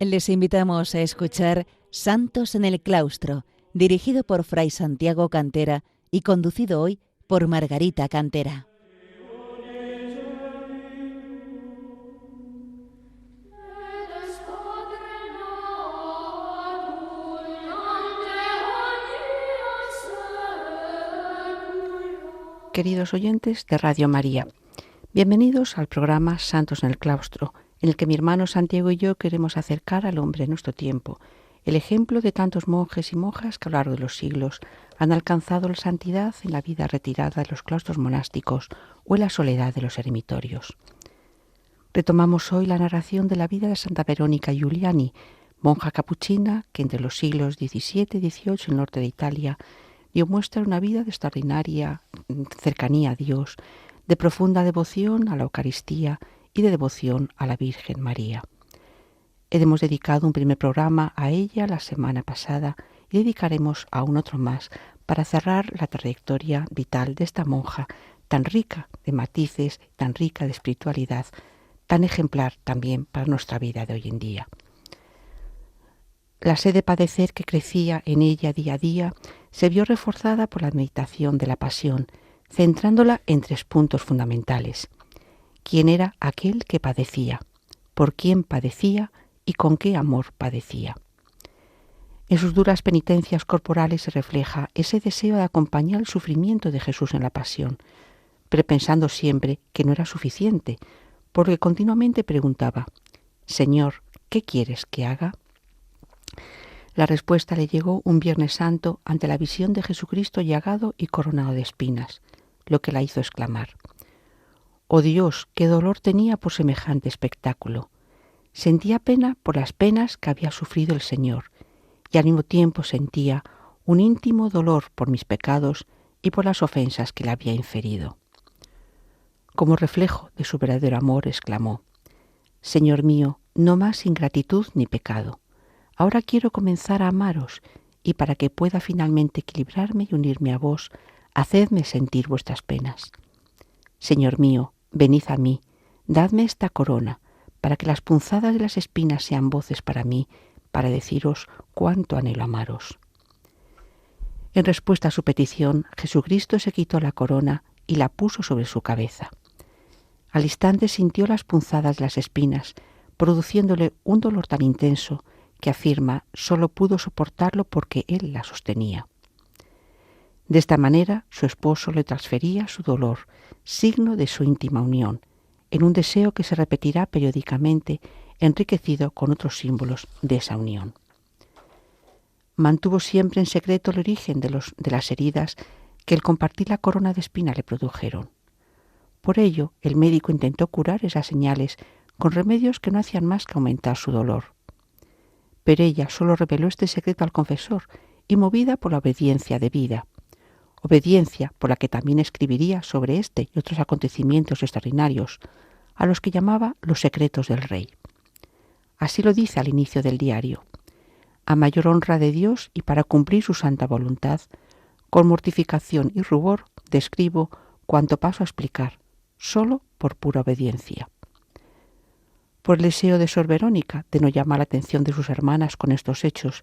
Les invitamos a escuchar Santos en el Claustro, dirigido por Fray Santiago Cantera y conducido hoy por Margarita Cantera. Queridos oyentes de Radio María, bienvenidos al programa Santos en el Claustro, en el que mi hermano Santiago y yo queremos acercar al hombre en nuestro tiempo, el ejemplo de tantos monjes y monjas que a lo largo de los siglos han alcanzado la santidad en la vida retirada de los claustros monásticos o en la soledad de los eremitorios. Retomamos hoy la narración de la vida de Santa Verónica Giuliani, monja capuchina que entre los siglos XVII y XVIII en el norte de Italia dio muestra de una vida de extraordinaria cercanía a Dios, de profunda devoción a la Eucaristía y de devoción a la Virgen María. Hemos dedicado un primer programa a ella la semana pasada y dedicaremos aún otro más para cerrar la trayectoria vital de esta monja tan rica de matices, tan rica de espiritualidad, tan ejemplar también para nuestra vida de hoy en día. La sed de padecer que crecía en ella día a día se vio reforzada por la meditación de la Pasión, centrándola en tres puntos fundamentales. ¿Quién era aquel que padecía? ¿Por quién padecía? ¿Y con qué amor padecía? En sus duras penitencias corporales se refleja ese deseo de acompañar el sufrimiento de Jesús en la Pasión, pero pensando siempre que no era suficiente, porque continuamente preguntaba: Señor, ¿qué quieres que haga? La respuesta le llegó un Viernes Santo ante la visión de Jesucristo llagado y coronado de espinas, lo que la hizo exclamar: «Oh Dios, qué dolor tenía por semejante espectáculo! Sentía pena por las penas que había sufrido el Señor, y al mismo tiempo sentía un íntimo dolor por mis pecados y por las ofensas que le había inferido». Como reflejo de su verdadero amor, exclamó: «Señor mío, no más ingratitud ni pecado. Ahora quiero comenzar a amaros, y para que pueda finalmente equilibrarme y unirme a vos, hacedme sentir vuestras penas. Señor mío, venid a mí, dadme esta corona, para que las punzadas de las espinas sean voces para mí, para deciros cuánto anhelo amaros». En respuesta a su petición, Jesucristo se quitó la corona y la puso sobre su cabeza. Al instante sintió las punzadas de las espinas, produciéndole un dolor tan intenso que afirma solo pudo soportarlo porque él la sostenía. De esta manera, su esposo le transfería su dolor, signo de su íntima unión, en un deseo que se repetirá periódicamente, enriquecido con otros símbolos de esa unión. Mantuvo siempre en secreto el origen de las heridas que el compartir la corona de espina le produjeron. Por ello, el médico intentó curar esas señales con remedios que no hacían más que aumentar su dolor. Pero ella solo reveló este secreto al confesor y movida por la obediencia debida, obediencia por la que también escribiría sobre este y otros acontecimientos extraordinarios, a los que llamaba los secretos del rey. Así lo dice al inicio del diario: «A mayor honra de Dios y para cumplir su santa voluntad, con mortificación y rubor describo cuanto paso a explicar, solo por pura obediencia». Por el deseo de Sor Verónica de no llamar la atención de sus hermanas con estos hechos,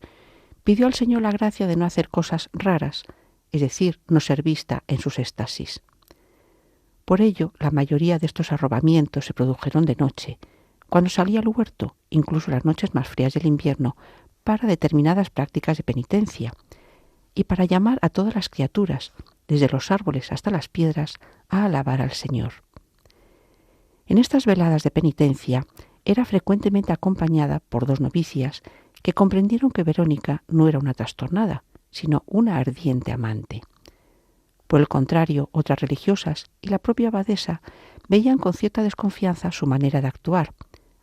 pidió al Señor la gracia de no hacer cosas raras, es decir, no ser vista en sus éxtasis. Por ello, la mayoría de estos arrobamientos se produjeron de noche, cuando salía al huerto, incluso las noches más frías del invierno, para determinadas prácticas de penitencia, y para llamar a todas las criaturas, desde los árboles hasta las piedras, a alabar al Señor. En estas veladas de penitencia era frecuentemente acompañada por dos novicias que comprendieron que Verónica no era una trastornada, sino una ardiente amante. Por el contrario, otras religiosas y la propia abadesa veían con cierta desconfianza su manera de actuar,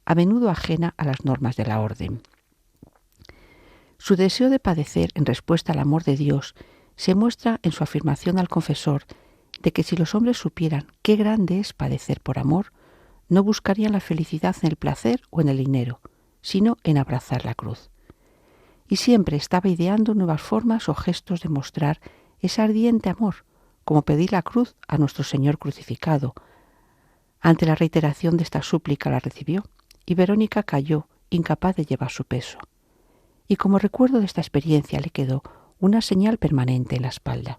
a menudo ajena a las normas de la orden. Su deseo de padecer en respuesta al amor de Dios se muestra en su afirmación al confesor de que si los hombres supieran qué grande es padecer por amor, no buscarían la felicidad en el placer o en el dinero, sino en abrazar la cruz. Y siempre estaba ideando nuevas formas o gestos de mostrar ese ardiente amor, como pedir la cruz a nuestro Señor crucificado. Ante la reiteración de esta súplica la recibió, y Verónica cayó incapaz de llevar su peso. Y como recuerdo de esta experiencia le quedó una señal permanente en la espalda.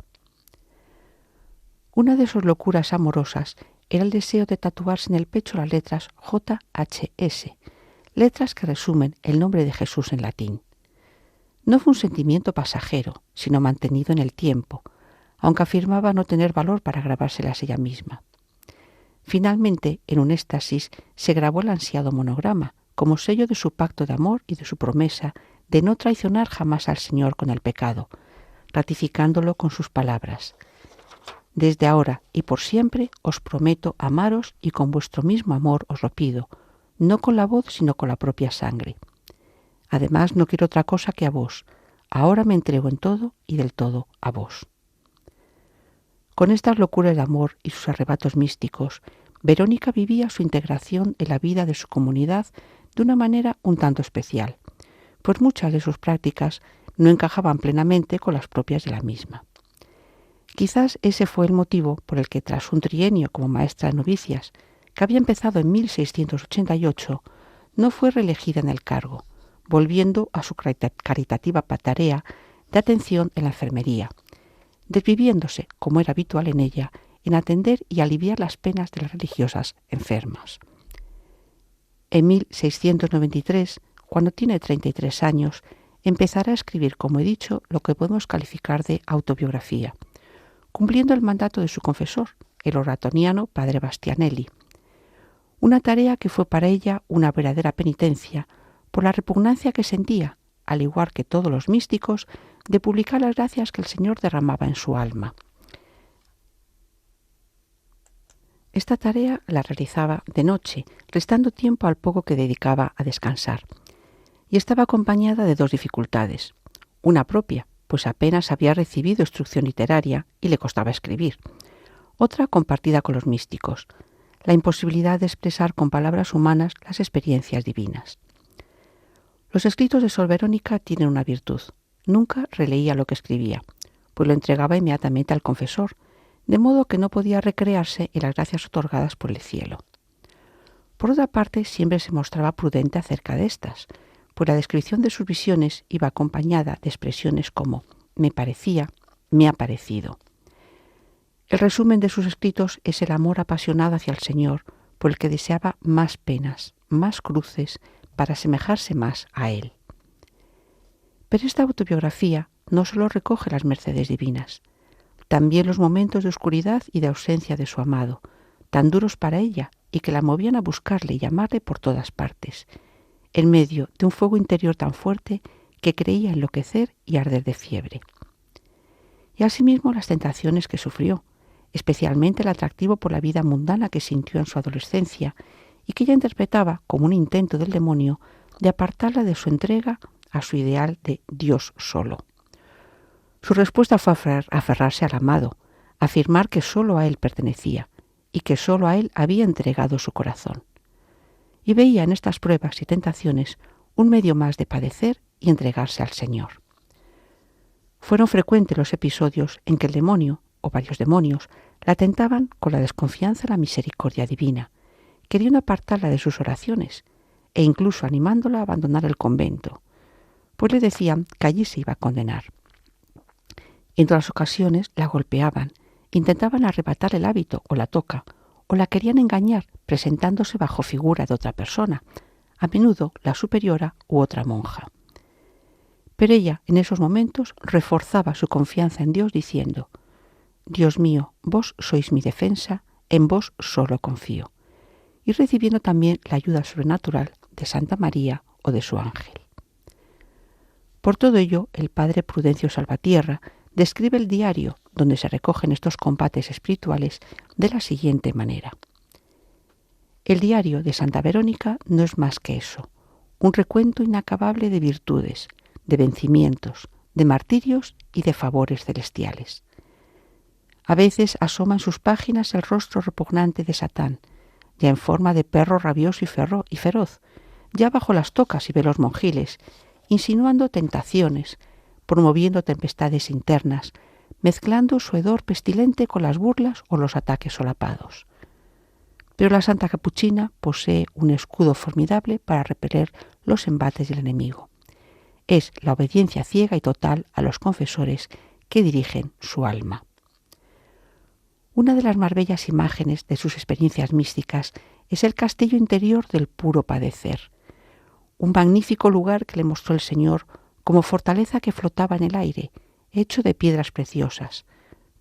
Una de sus locuras amorosas era el deseo de tatuarse en el pecho las letras JHS, letras que resumen el nombre de Jesús en latín. No fue un sentimiento pasajero, sino mantenido en el tiempo, aunque afirmaba no tener valor para grabárselas ella misma. Finalmente, en un éxtasis, se grabó el ansiado monograma, como sello de su pacto de amor y de su promesa de no traicionar jamás al Señor con el pecado, ratificándolo con sus palabras: «Desde ahora y por siempre os prometo amaros y con vuestro mismo amor os lo pido, no con la voz sino con la propia sangre. Además no quiero otra cosa que a vos. Ahora me entrego en todo y del todo a vos». Con estas locuras de amor y sus arrebatos místicos, Verónica vivía su integración en la vida de su comunidad de una manera un tanto especial, pues muchas de sus prácticas no encajaban plenamente con las propias de la misma. Quizás ese fue el motivo por el que tras un trienio como maestra de novicias, que había empezado en 1688, no fue reelegida en el cargo, volviendo a su caritativa tarea de atención en la enfermería, desviviéndose, como era habitual en ella, en atender y aliviar las penas de las religiosas enfermas. En 1693, cuando tiene 33 años, empezará a escribir, como he dicho, lo que podemos calificar de autobiografía, cumpliendo el mandato de su confesor, el oratoniano padre Bastianelli. Una tarea que fue para ella una verdadera penitencia por la repugnancia que sentía, al igual que todos los místicos, de publicar las gracias que el Señor derramaba en su alma. Esta tarea la realizaba de noche, restando tiempo al poco que dedicaba a descansar. Y estaba acompañada de dos dificultades. Una propia, pues apenas había recibido instrucción literaria y le costaba escribir. Otra compartida con los místicos, la imposibilidad de expresar con palabras humanas las experiencias divinas. Los escritos de Sor Verónica tienen una virtud. Nunca releía lo que escribía, pues lo entregaba inmediatamente al confesor, de modo que no podía recrearse en las gracias otorgadas por el cielo. Por otra parte, siempre se mostraba prudente acerca de estas, pues la descripción de sus visiones iba acompañada de expresiones como «me parecía», «me ha parecido». El resumen de sus escritos es el amor apasionado hacia el Señor, por el que deseaba más penas, más cruces, para asemejarse más a Él. Pero esta autobiografía no solo recoge las mercedes divinas, también los momentos de oscuridad y de ausencia de su amado, tan duros para ella y que la movían a buscarle y llamarle por todas partes, en medio de un fuego interior tan fuerte que creía enloquecer y arder de fiebre. Y asimismo las tentaciones que sufrió, especialmente el atractivo por la vida mundana que sintió en su adolescencia y que ella interpretaba como un intento del demonio de apartarla de su entrega a su ideal de Dios solo. Su respuesta fue aferrarse al amado, afirmar que solo a él pertenecía y que solo a él había entregado su corazón. Y veía en estas pruebas y tentaciones un medio más de padecer y entregarse al Señor. Fueron frecuentes los episodios en que el demonio, o varios demonios, la tentaban con la desconfianza en la misericordia divina, queriendo apartarla de sus oraciones e incluso animándola a abandonar el convento, pues le decían que allí se iba a condenar. En todas las ocasiones la golpeaban, intentaban arrebatarle el hábito o la toca, o la querían engañar presentándose bajo figura de otra persona, a menudo la superiora u otra monja. Pero ella, en esos momentos, reforzaba su confianza en Dios diciendo: «Dios mío, vos sois mi defensa, en vos solo confío», y recibiendo también la ayuda sobrenatural de Santa María o de su ángel. Por todo ello, el padre Prudencio Salvatierra describe el diario donde se recogen estos combates espirituales de la siguiente manera. El diario de Santa Verónica no es más que eso, un recuento inacabable de virtudes, de vencimientos, de martirios y de favores celestiales. A veces asoma en sus páginas el rostro repugnante de Satán, ya en forma de perro rabioso y feroz, ya bajo las tocas y velos monjiles, insinuando tentaciones, promoviendo tempestades internas, mezclando su hedor pestilente con las burlas o los ataques solapados. Pero la Santa Capuchina posee un escudo formidable para repeler los embates del enemigo. Es la obediencia ciega y total a los confesores que dirigen su alma. Una de las más bellas imágenes de sus experiencias místicas es el castillo interior del puro padecer, un magnífico lugar que le mostró el Señor como fortaleza que flotaba en el aire, hecho de piedras preciosas,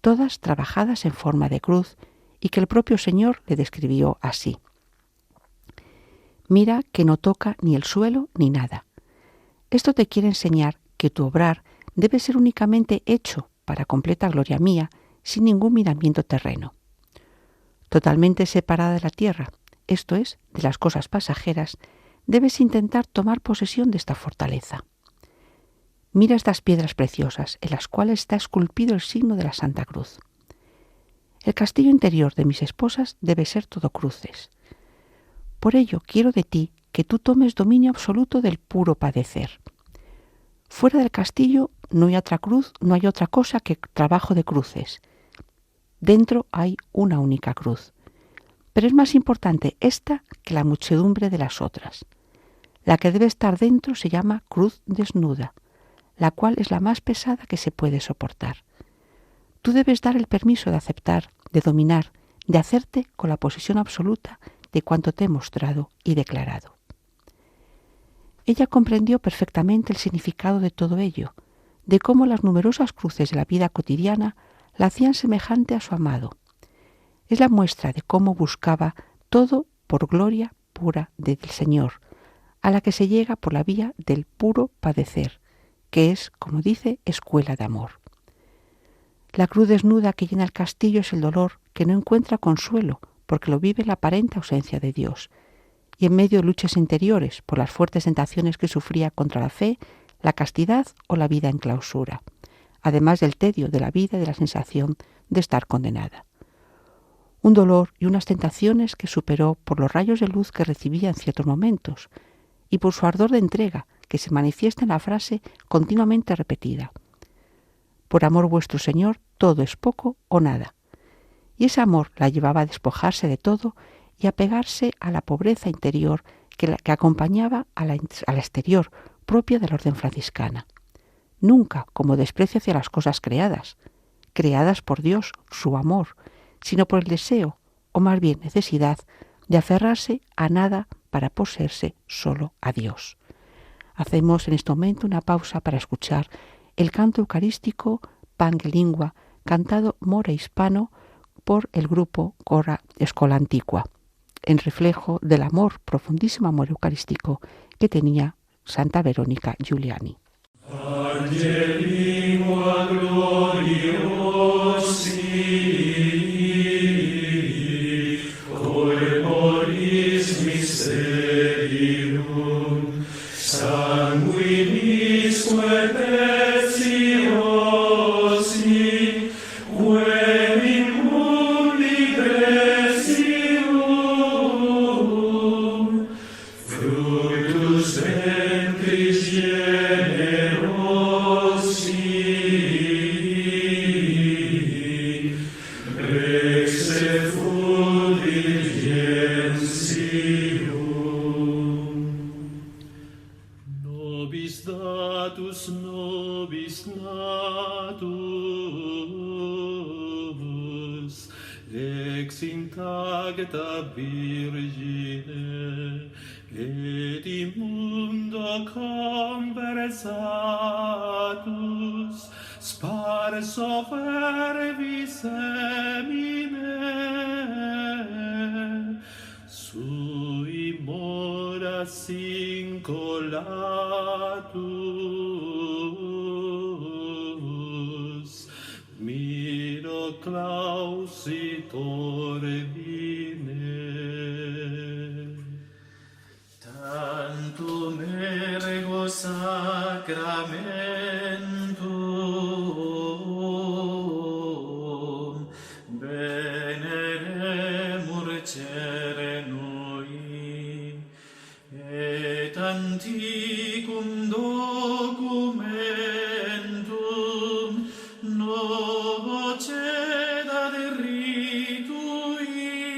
todas trabajadas en forma de cruz, y que el propio Señor le describió así. Mira que no toca ni el suelo ni nada. Esto te quiere enseñar que tu obrar debe ser únicamente hecho para completa gloria mía, sin ningún miramiento terreno. Totalmente separada de la tierra, esto es, de las cosas pasajeras, debes intentar tomar posesión de esta fortaleza. Mira estas piedras preciosas, en las cuales está esculpido el signo de la Santa Cruz. El castillo interior de mis esposas debe ser todo cruces. Por ello quiero de ti que tú tomes dominio absoluto del puro padecer. Fuera del castillo no hay otra cruz, no hay otra cosa que trabajo de cruces. Dentro hay una única cruz. Pero es más importante esta que la muchedumbre de las otras. La que debe estar dentro se llama cruz desnuda, la cual es la más pesada que se puede soportar. Tú debes dar el permiso de aceptar, de dominar, de hacerte con la posesión absoluta de cuanto te he mostrado y declarado. Ella comprendió perfectamente el significado de todo ello, de cómo las numerosas cruces de la vida cotidiana la hacían semejante a su amado. Es la muestra de cómo buscaba todo por gloria pura del Señor, a la que se llega por la vía del puro padecer, que es, como dice, escuela de amor. La cruz desnuda que llena el castillo es el dolor que no encuentra consuelo, porque lo vive la aparente ausencia de Dios, y en medio de luchas interiores por las fuertes tentaciones que sufría contra la fe, la castidad o la vida en clausura, además del tedio de la vida y de la sensación de estar condenada. Un dolor y unas tentaciones que superó por los rayos de luz que recibía en ciertos momentos, y por su ardor de entrega, que se manifiesta en la frase continuamente repetida: por amor vuestro, Señor, todo es poco o nada. Y ese amor la llevaba a despojarse de todo y a pegarse a la pobreza interior que acompañaba a la exterior, propia de la orden franciscana. Nunca como desprecio hacia las cosas creadas por Dios, su amor, sino por el deseo, o más bien necesidad, de aferrarse a nada para poseerse solo a Dios. Hacemos en este momento una pausa para escuchar el canto eucarístico Pange Lingua, cantado mora hispano por el grupo Cora Escola Antigua, en reflejo del amor, profundísimo amor eucarístico que tenía Santa Verónica Giuliani. Pange lingua gloriosi, corporis mysterium, sanguinisque preciosi, quem in mundi presium, fructus ventris generosi, exe fulgentium. Nobis datus, ex intacta Virgine, et immundo conversatus, sparso verbi semine, sui mora sincolatus, miro clausitor vine. Tantum ergo sacramentum veneremur cere noi, et antiquum documentum novo cedat ritui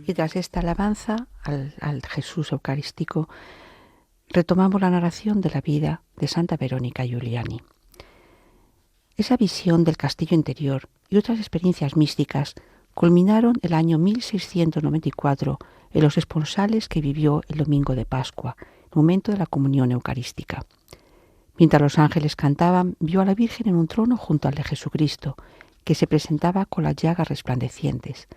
Y tras esta alabanza al Jesús eucarístico, retomamos la narración de la vida de Santa Verónica Giuliani. Esa visión del castillo interior y otras experiencias místicas culminaron el año 1694 en los esponsales que vivió el domingo de Pascua, el momento de la comunión eucarística. Mientras los ángeles cantaban, vio a la Virgen en un trono junto al de Jesucristo, que se presentaba con las llagas resplandecientes,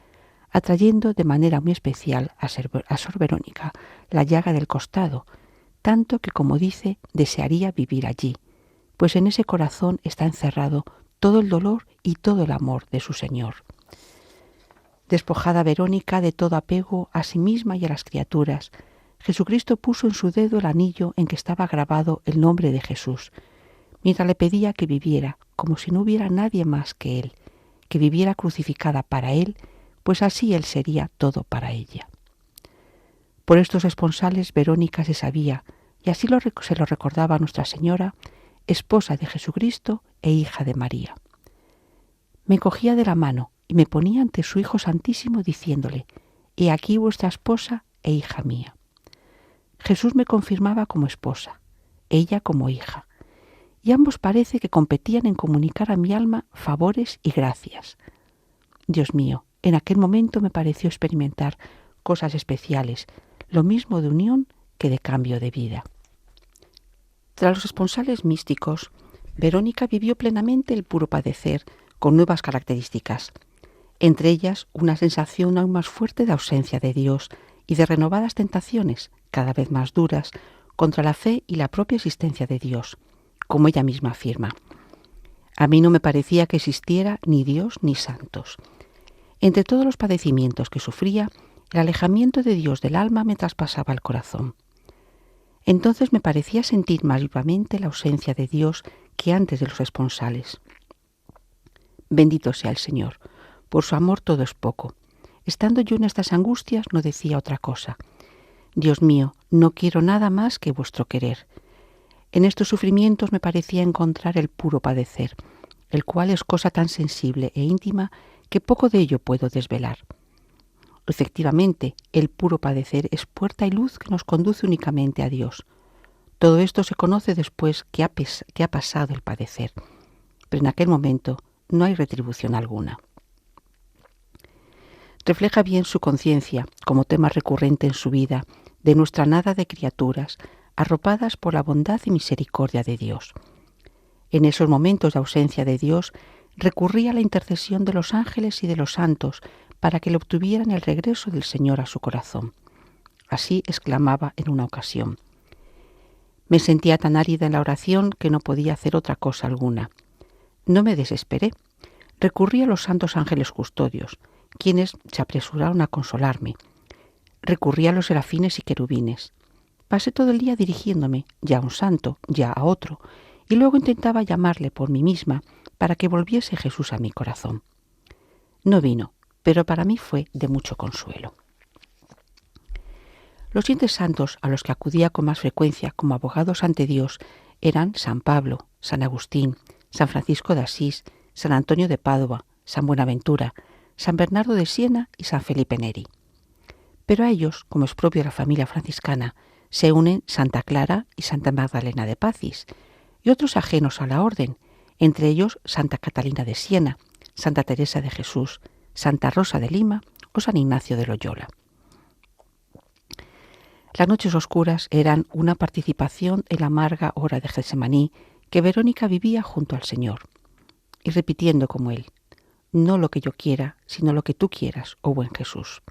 atrayendo de manera muy especial a Sor Verónica la llaga del costado, tanto que, como dice, desearía vivir allí, pues en ese corazón está encerrado todo el dolor y todo el amor de su Señor. Despojada Verónica de todo apego a sí misma y a las criaturas, Jesucristo puso en su dedo el anillo en que estaba grabado el nombre de Jesús, mientras le pedía que viviera como si no hubiera nadie más que Él, que viviera crucificada para Él, pues así Él sería todo para ella. Por estos esponsales Verónica se sabía, y así se lo recordaba a Nuestra Señora, esposa de Jesucristo e hija de María. Me cogía de la mano y me ponía ante su Hijo Santísimo diciéndole: «He aquí vuestra esposa e hija mía». Jesús me confirmaba como esposa, ella como hija, y ambos parece que competían en comunicar a mi alma favores y gracias. Dios mío, en aquel momento me pareció experimentar cosas especiales, lo mismo de unión que de cambio de vida. Tras los esponsales místicos, Verónica vivió plenamente el puro padecer con nuevas características, entre ellas una sensación aún más fuerte de ausencia de Dios y de renovadas tentaciones, cada vez más duras, contra la fe y la propia existencia de Dios, como ella misma afirma. A mí no me parecía que existiera ni Dios ni santos. Entre todos los padecimientos que sufría, el alejamiento de Dios del alma me traspasaba el corazón. Entonces me parecía sentir más vivamente la ausencia de Dios que antes de los esponsales. Bendito sea el Señor, por su amor todo es poco. Estando yo en estas angustias no decía otra cosa. Dios mío, no quiero nada más que vuestro querer. En estos sufrimientos me parecía encontrar el puro padecer, el cual es cosa tan sensible e íntima que poco de ello puedo desvelar. Efectivamente, el puro padecer es puerta y luz que nos conduce únicamente a Dios. Todo esto se conoce después que ha pasado el padecer, pero en aquel momento no hay retribución alguna. Refleja bien su conciencia como tema recurrente en su vida de nuestra nada de criaturas, arropadas por la bondad y misericordia de Dios. En esos momentos de ausencia de Dios, recurría a la intercesión de los ángeles y de los santos para que le obtuvieran el regreso del Señor a su corazón. Así exclamaba en una ocasión: «Me sentía tan árida en la oración que no podía hacer otra cosa alguna. No me desesperé. Recurrí a los santos ángeles custodios, quienes se apresuraron a consolarme. Recurrí a los serafines y querubines. Pasé todo el día dirigiéndome, ya a un santo, ya a otro, y luego intentaba llamarle por mí misma para que volviese Jesús a mi corazón. No vino, pero para mí fue de mucho consuelo». Los 7 santos a los que acudía con más frecuencia como abogados ante Dios eran San Pablo, San Agustín, San Francisco de Asís, San Antonio de Padua, San Buenaventura, San Bernardo de Siena y San Felipe Neri. Pero a ellos, como es propio de la familia franciscana, se unen Santa Clara y Santa Magdalena de Pazis, y otros ajenos a la orden, entre ellos Santa Catalina de Siena, Santa Teresa de Jesús, Santa Rosa de Lima o San Ignacio de Loyola. Las noches oscuras eran una participación en la amarga hora de Getsemaní que Verónica vivía junto al Señor, y repitiendo como Él: «No lo que yo quiera, sino lo que tú quieras, oh buen Jesús».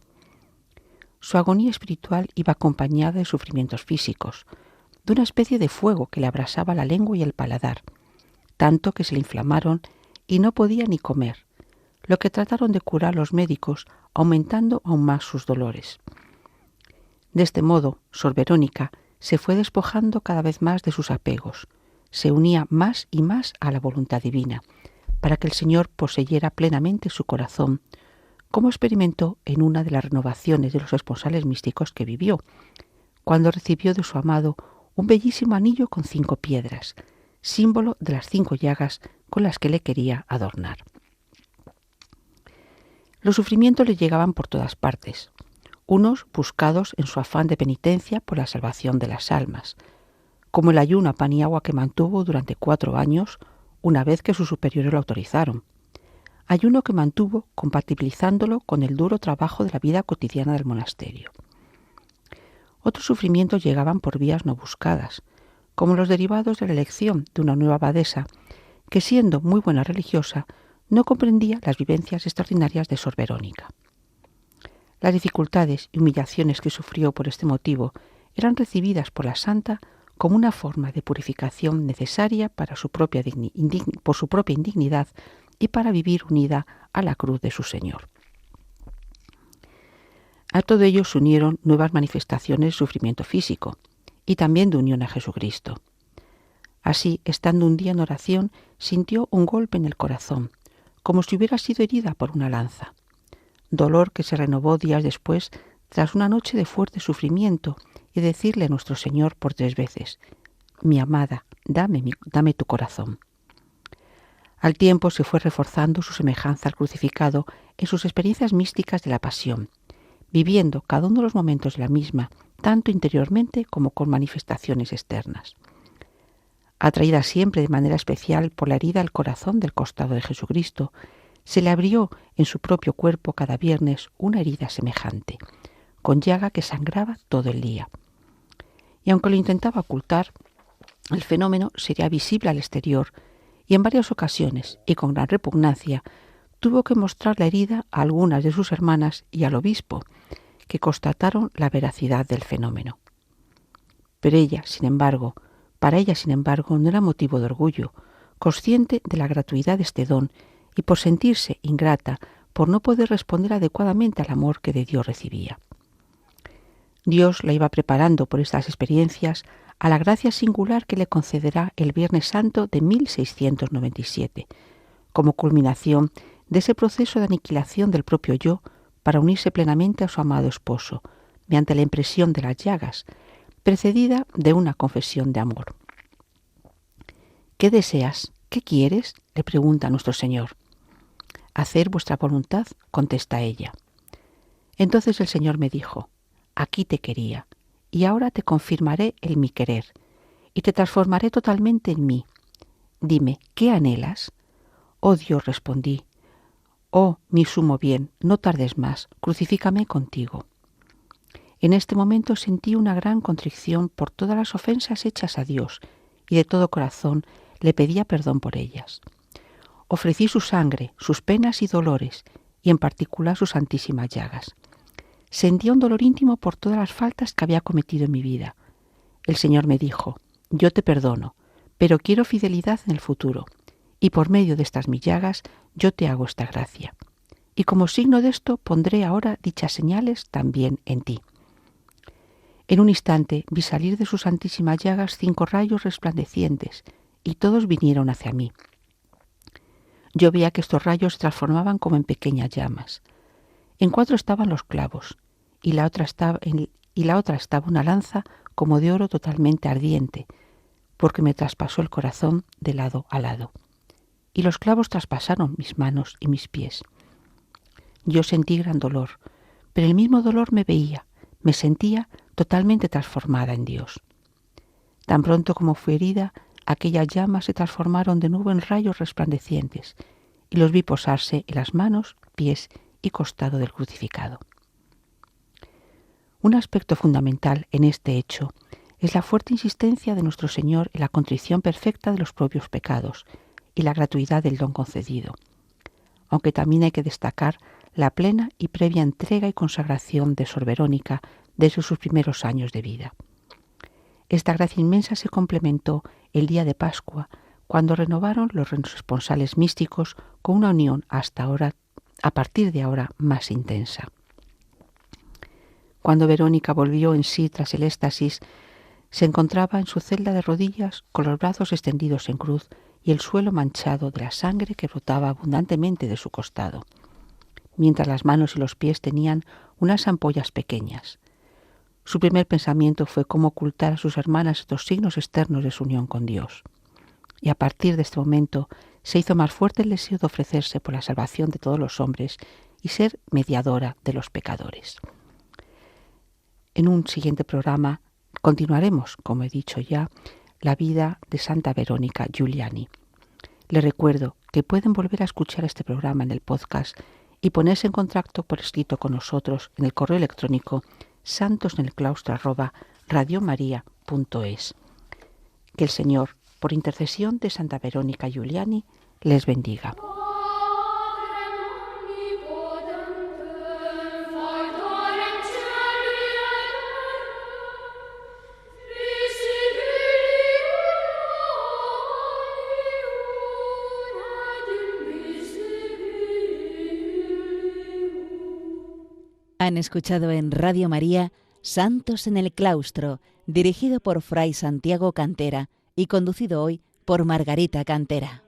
Su agonía espiritual iba acompañada de sufrimientos físicos, de una especie de fuego que le abrasaba la lengua y el paladar, tanto que se le inflamaron y no podía ni comer, lo que trataron de curar los médicos, aumentando aún más sus dolores. De este modo, Sor Verónica se fue despojando cada vez más de sus apegos, se unía más y más a la voluntad divina, para que el Señor poseyera plenamente su corazón, como experimentó en una de las renovaciones de los esponsales místicos que vivió, cuando recibió de su amado un bellísimo anillo con 5 piedras, símbolo de las 5 llagas con las que le quería adornar. Los sufrimientos le llegaban por todas partes. unos buscados en su afán de penitencia por la salvación de las almas, como el ayuno a pan y agua que mantuvo durante 4 años, una vez que sus superiores lo autorizaron. Ayuno que mantuvo compatibilizándolo con el duro trabajo de la vida cotidiana del monasterio. Otros sufrimientos llegaban por vías no buscadas, como los derivados de la elección de una nueva abadesa, que siendo muy buena religiosa, no comprendía las vivencias extraordinarias de Sor Verónica. Las dificultades y humillaciones que sufrió por este motivo eran recibidas por la santa como una forma de purificación necesaria para por su propia indignidad y para vivir unida a la cruz de su Señor. A todo ello se unieron nuevas manifestaciones de sufrimiento físico y también de unión a Jesucristo. Así, estando un día en oración, sintió un golpe en el corazón, como si hubiera sido herida por una lanza. Dolor que se renovó días después tras una noche de fuerte sufrimiento y decirle a nuestro Señor por 3 veces: «Mi amada, dame tu corazón». Al tiempo se fue reforzando su semejanza al crucificado en sus experiencias místicas de la pasión, viviendo cada uno de los momentos de la misma, tanto interiormente como con manifestaciones externas. Atraída siempre de manera especial por la herida al corazón del costado de Jesucristo, se le abrió en su propio cuerpo cada viernes una herida semejante, con llaga que sangraba todo el día. Y aunque lo intentaba ocultar, el fenómeno sería visible al exterior y en varias ocasiones, y con gran repugnancia, tuvo que mostrar la herida a algunas de sus hermanas y al obispo, que constataron la veracidad del fenómeno. Pero para ella, sin embargo, no era motivo de orgullo, consciente de la gratuidad de este don y por sentirse ingrata por no poder responder adecuadamente al amor que de Dios recibía. Dios la iba preparando por estas experiencias a la gracia singular que le concederá el Viernes Santo de 1697, como culminación de ese proceso de aniquilación del propio yo para unirse plenamente a su amado esposo, mediante la impresión de las llagas, precedida de una confesión de amor. ¿Qué deseas? ¿Qué quieres?, le pregunta nuestro Señor. «Hacer vuestra voluntad», contesta ella. Entonces el Señor me dijo: «Aquí te quería, y ahora te confirmaré el mi querer, y te transformaré totalmente en mí. Dime, ¿qué anhelas?». «Oh Dios», respondí, «oh mi sumo bien, no tardes más, crucifícame contigo». En este momento sentí una gran contrición por todas las ofensas hechas a Dios, y de todo corazón le pedía perdón por ellas. Ofrecí su sangre, sus penas y dolores, y en particular sus santísimas llagas. Sentía un dolor íntimo por todas las faltas que había cometido en mi vida. El Señor me dijo: «Yo te perdono, pero quiero fidelidad en el futuro, y por medio de estas mis llagas yo te hago esta gracia. Y como signo de esto pondré ahora dichas señales también en ti». En un instante vi salir de sus santísimas llagas 5 rayos resplandecientes, y todos vinieron hacia mí. Yo veía que estos rayos se transformaban como en pequeñas llamas. En 4 estaban los clavos, y la otra estaba una lanza como de oro totalmente ardiente, porque me traspasó el corazón de lado a lado. Y los clavos traspasaron mis manos y mis pies. Yo sentí gran dolor, pero el mismo dolor me sentía totalmente transformada en Dios. Tan pronto como fui herida, aquellas llamas se transformaron de nuevo en rayos resplandecientes, y los vi posarse en las manos, pies y costado del crucificado. Un aspecto fundamental en este hecho es la fuerte insistencia de nuestro Señor en la contrición perfecta de los propios pecados y la gratuidad del don concedido, aunque también hay que destacar la plena y previa entrega y consagración de Sor Verónica desde sus primeros años de vida. Esta gracia inmensa se complementó el día de Pascua, cuando renovaron los responsales místicos con una unión a partir de ahora más intensa. Cuando Verónica volvió en sí tras el éxtasis, se encontraba en su celda de rodillas con los brazos extendidos en cruz y el suelo manchado de la sangre que brotaba abundantemente de su costado, mientras las manos y los pies tenían unas ampollas pequeñas. Su primer pensamiento fue cómo ocultar a sus hermanas estos signos externos de su unión con Dios. Y a partir de este momento se hizo más fuerte el deseo de ofrecerse por la salvación de todos los hombres y ser mediadora de los pecadores. En un siguiente programa continuaremos, como he dicho ya, la vida de Santa Verónica Giuliani. Les recuerdo que pueden volver a escuchar este programa en el podcast y ponerse en contacto por escrito con nosotros en el correo electrónico santosnelclaustro@radiomaria.es. Que el Señor, por intercesión de Santa Verónica Giuliani, les bendiga. Han escuchado en Radio María Santos en el Claustro, dirigido por Fray Santiago Cantera y conducido hoy por Margarita Cantera.